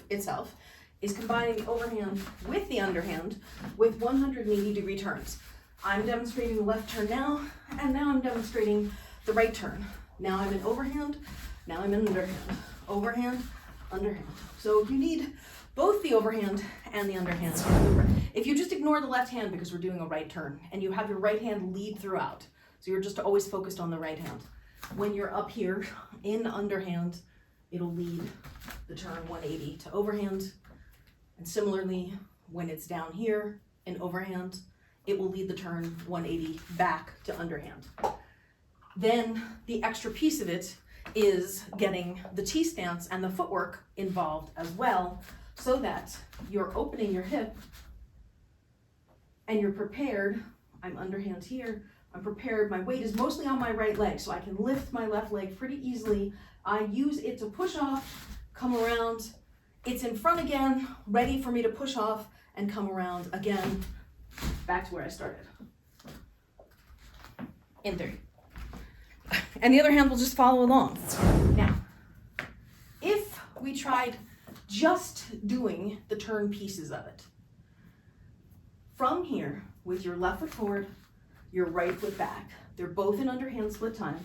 itself is combining the overhand with the underhand with 180-degree turns. I'm demonstrating the left turn now, and now I'm demonstrating the right turn. Now I'm in overhand, now I'm in underhand. Overhand, underhand. So you need both the overhand and the underhand. If you just ignore the left hand because we're doing a right turn, and you have your right hand lead throughout, so you're just always focused on the right hand. When you're up here in underhand, it'll lead the turn 180 to overhand. And similarly, when it's down here in overhand, it will lead the turn 180 back to underhand. Then the extra piece of it is getting the T stance and the footwork involved as well, so that you're opening your hip and you're prepared. I'm underhand here, I'm prepared, my weight is mostly on my right leg, so I can lift my left leg pretty easily. I use it to push off, come around, it's in front again, ready for me to push off and come around again, back to where I started. In 30. And the other hand will just follow along. Now, if we tried just doing the turn pieces of it, from here, with your left foot forward, your right foot back, they're both in underhand split time.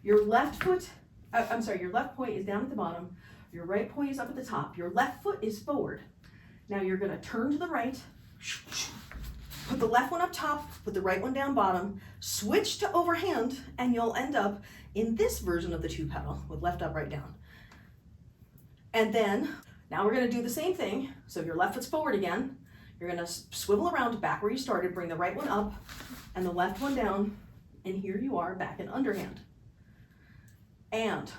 Your left poi is down at the bottom, your right poi is up at the top, your left foot is forward. Now you're gonna turn to the right, put the left one up top, put the right one down bottom, switch to overhand, and you'll end up in this version of the two pedal with left up, right down. And then, now we're gonna do the same thing. So your left foot's forward again, you're gonna swivel around back where you started, bring the right one up and the left one down, and here you are back in underhand. And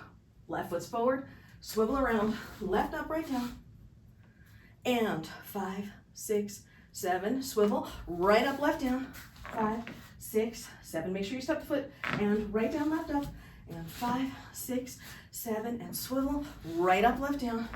left foot's forward, swivel around, left up, right down, and 5, 6, 7, swivel, right up, left down, 5, 6, 7, make sure you step the foot, and right down, left up, and 5, 6, 7, and swivel, right up, left down,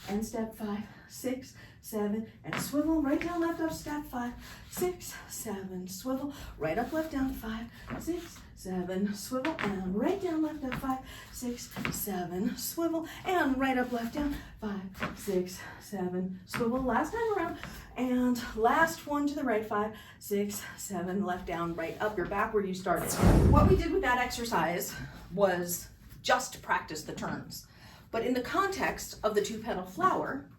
and step 5, 6, 7, and swivel, right down, left up, step 5, 6, 7, swivel, right up, left down, 5, 6, 7, swivel, and right down, left up, 5, 6, 7, swivel, and right up, left down, 5, 6, 7, swivel, last time around, and last one to the right, 5, 6, 7, left down, right up, you're back where you started. What we did with that exercise was just to practice the turns. But in the context of the two pedal flower,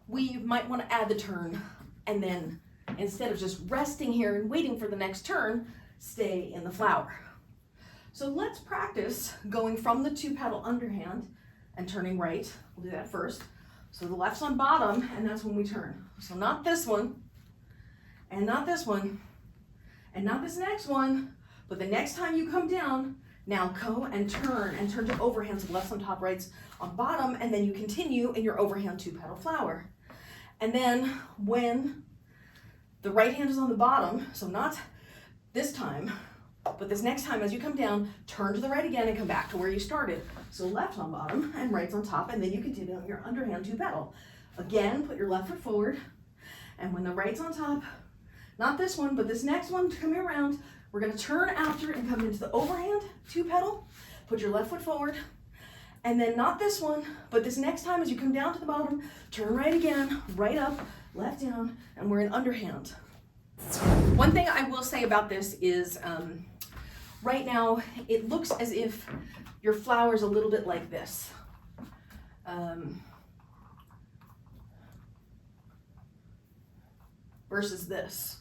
we might want to add the turn, and then instead of just resting here and waiting for the next turn, stay in the flower. So let's practice going from the two pedal underhand and turning right. We'll do that first. So the left's on bottom, and that's when we turn. So not this one, and not this one, and not this next one, but the next time you come down, now go and turn to overhand. So left's on top, right's on bottom, and then you continue in your overhand two pedal flower. And then when the right hand is on the bottom, so not this time, but this next time as you come down, turn to the right again and come back to where you started. So left's on bottom and right's on top, and then you continue on your underhand two pedal. Again, put your left foot forward, and when the right's on top, not this one, but this next one coming around, we're gonna turn after and come into the overhand two pedal, put your left foot forward, and then not this one, but this next time as you come down to the bottom, turn right again, right up, left down, and we're in underhand. One thing I will say about this is right now it looks as if your flower's a little bit like this. Versus this.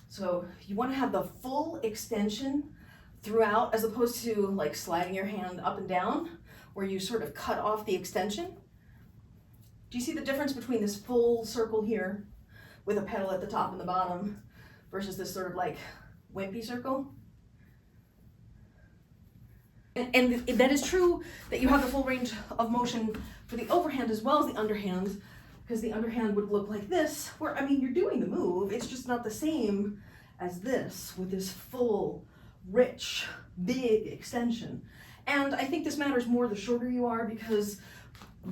So you want to have the full extension throughout, as opposed to like sliding your hand up and down where you sort of cut off the extension. Do you see the difference between this full circle here with a pedal at the top and the bottom versus this sort of like wimpy circle? And that is true that you have the full range of motion for the overhand as well as the underhand, because the underhand would look like this, where, I mean, you're doing the move, it's just not the same as this with this full, rich, big extension. And I think this matters more the shorter you are, because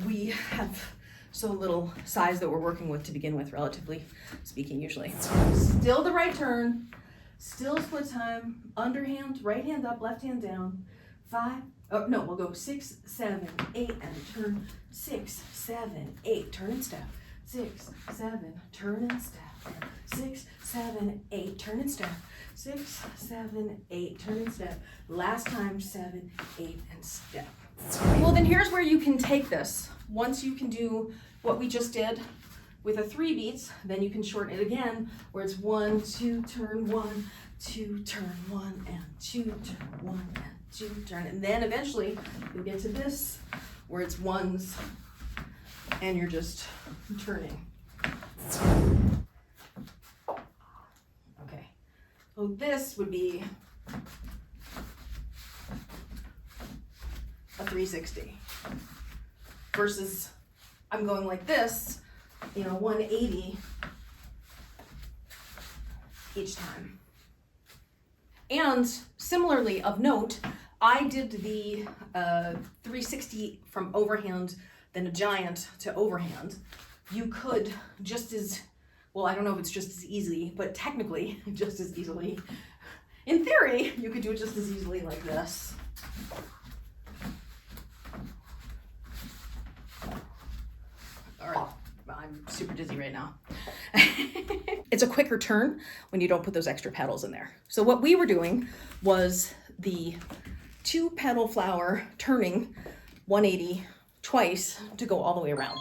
we have so little size that we're working with to begin with, relatively speaking, usually. Still the right turn, still split time, underhand, right hand up, left hand down, 5, Oh, no, we'll go 6, 7, 8, and turn 6, 7, 8, turn and step. 6, 7, turn and step. 6, 7, 8, turn and step. 6, 7, 8, turn and step. Last time, 7, 8, and step. Well, then here's where you can take this. Once you can do what we just did with a 3 beats, then you can shorten it again, where it's 1, 2, turn 1, 2, turn 1, and 2, turn 1, and 2, turn. And then eventually you'll get to this, where it's ones, and you're just turning. Okay, so this would be a 360 versus I'm going like this, 180 each time. And similarly of note, I did the 360 from overhand, then a giant to overhand. You could just as, well, I don't know if it's just as easily, but technically just as easily. In theory, you could do it just as easily like this. All right, I'm super dizzy right now. It's a quicker turn when you don't put those extra pedals in there. So what we were doing was the 2 pedal flower turning 180 twice to go all the way around.